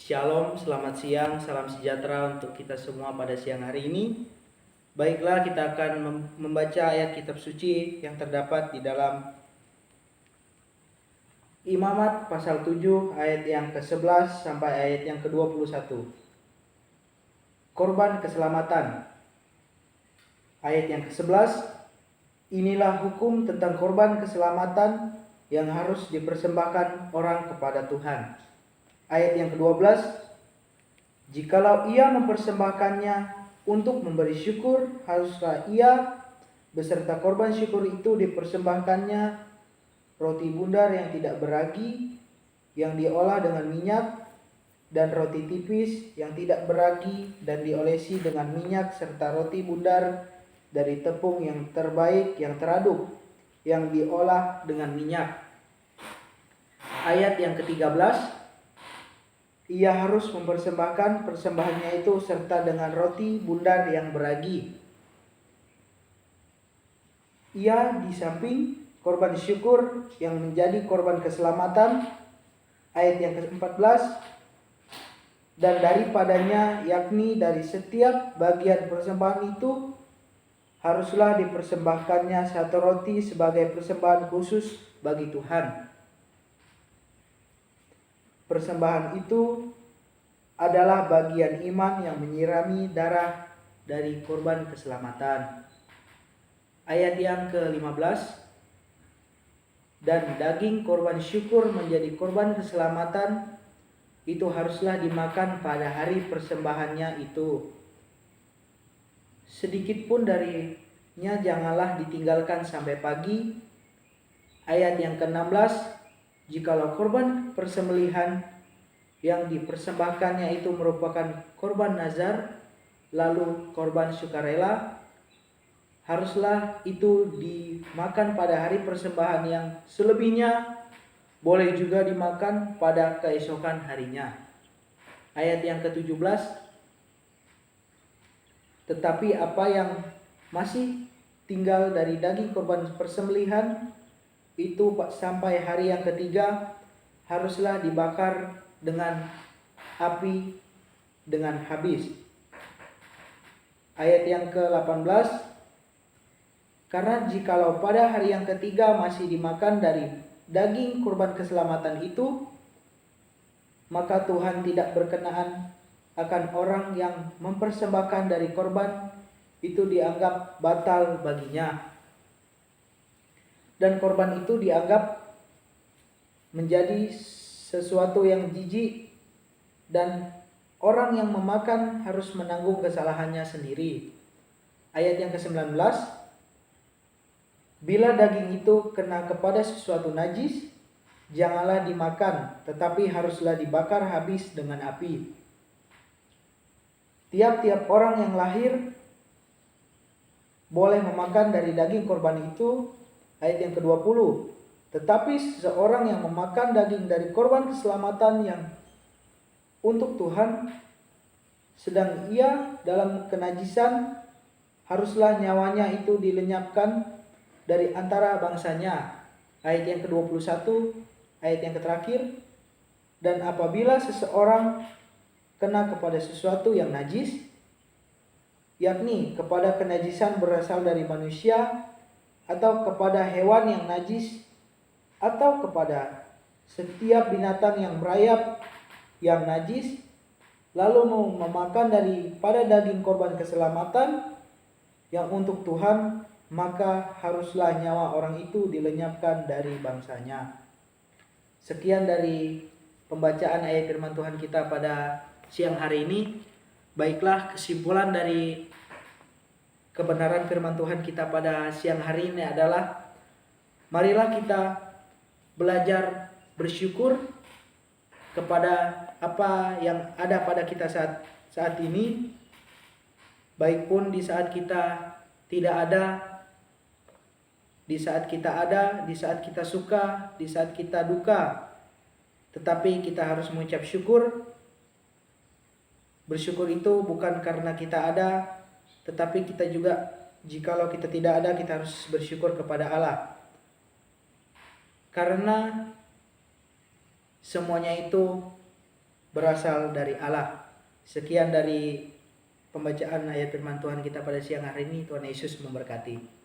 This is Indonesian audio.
Shalom, selamat siang, salam sejahtera untuk kita semua pada siang hari ini. Baiklah, kita akan membaca ayat kitab suci yang terdapat di dalam Imamat pasal 7 ayat yang ke-11 sampai ayat yang ke-21. Korban keselamatan. Ayat yang ke-11, inilah hukum tentang korban keselamatan yang harus dipersembahkan orang kepada Tuhan. Ayat yang ke-12, jikalau ia mempersembahkannya untuk memberi syukur, haruslah ia beserta korban syukur itu dipersembahkannya roti bundar yang tidak beragi, yang diolah dengan minyak, dan roti tipis yang tidak beragi dan diolesi dengan minyak, serta roti bundar dari tepung yang terbaik yang teraduk, yang diolah dengan minyak. Ayat yang ke-13, ia harus mempersembahkan persembahannya itu serta dengan roti bundar yang beragi. Ia di samping korban syukur yang menjadi korban keselamatan. Ayat yang ke-14, dan daripadanya, yakni dari setiap bagian persembahan itu, haruslah dipersembahkannya satu roti sebagai persembahan khusus bagi Tuhan. Persembahan itu adalah bagian iman yang menyirami darah dari korban keselamatan. Ayat yang ke-15, dan daging korban syukur menjadi korban keselamatan itu haruslah dimakan pada hari persembahannya itu. Sedikit pun darinya janganlah ditinggalkan sampai pagi. Ayat yang ke-16, jikalau korban persembelihan yang dipersembahkannya itu merupakan korban nazar, lalu korban sukarela, haruslah itu dimakan pada hari persembahan, yang selebihnya boleh juga dimakan pada keesokan harinya. Ayat yang ke-17, tetapi apa yang masih tinggal dari daging korban persembelihan itu sampai hari yang ketiga haruslah dibakar dengan api dengan habis. Ayat yang ke-18, karena jikalau pada hari yang ketiga masih dimakan dari daging kurban keselamatan itu, maka Tuhan tidak berkenaan akan orang yang mempersembahkan dari korban itu, dianggap batal baginya. Dan korban itu dianggap menjadi sesuatu yang jijik, dan orang yang memakan harus menanggung kesalahannya sendiri. Ayat yang ke-19, bila daging itu kena kepada sesuatu najis, janganlah dimakan, tetapi haruslah dibakar habis dengan api. Tiap-tiap orang yang lahir boleh memakan dari daging korban itu. Ayat yang ke-20, tetapi seseorang yang memakan daging dari korban keselamatan yang untuk Tuhan, sedang ia dalam kenajisan, haruslah nyawanya itu dilenyapkan dari antara bangsanya. Ayat yang ke-21, ayat yang terakhir, dan apabila seseorang kena kepada sesuatu yang najis, yakni kepada kenajisan berasal dari manusia, atau kepada hewan yang najis, atau kepada setiap binatang yang merayap yang najis, lalu mau memakan daripada daging korban keselamatan yang untuk Tuhan, maka haruslah nyawa orang itu dilenyapkan dari bangsanya. Sekian dari pembacaan ayat firman Tuhan kita pada siang hari ini. Baiklah, kesimpulan dari kebenaran firman Tuhan kita pada siang hari ini adalah, marilah kita belajar bersyukur kepada apa yang ada pada kita saat ini, baik pun di saat kita tidak ada, di saat kita ada, di saat kita suka, di saat kita duka, tetapi kita harus mengucap syukur. Bersyukur itu bukan karena kita ada, tetapi kita juga, jikalau kita tidak ada, kita harus bersyukur kepada Allah. Karena semuanya itu berasal dari Allah. Sekian dari pembacaan ayat firman Tuhan kita pada siang hari ini. Tuhan Yesus memberkati.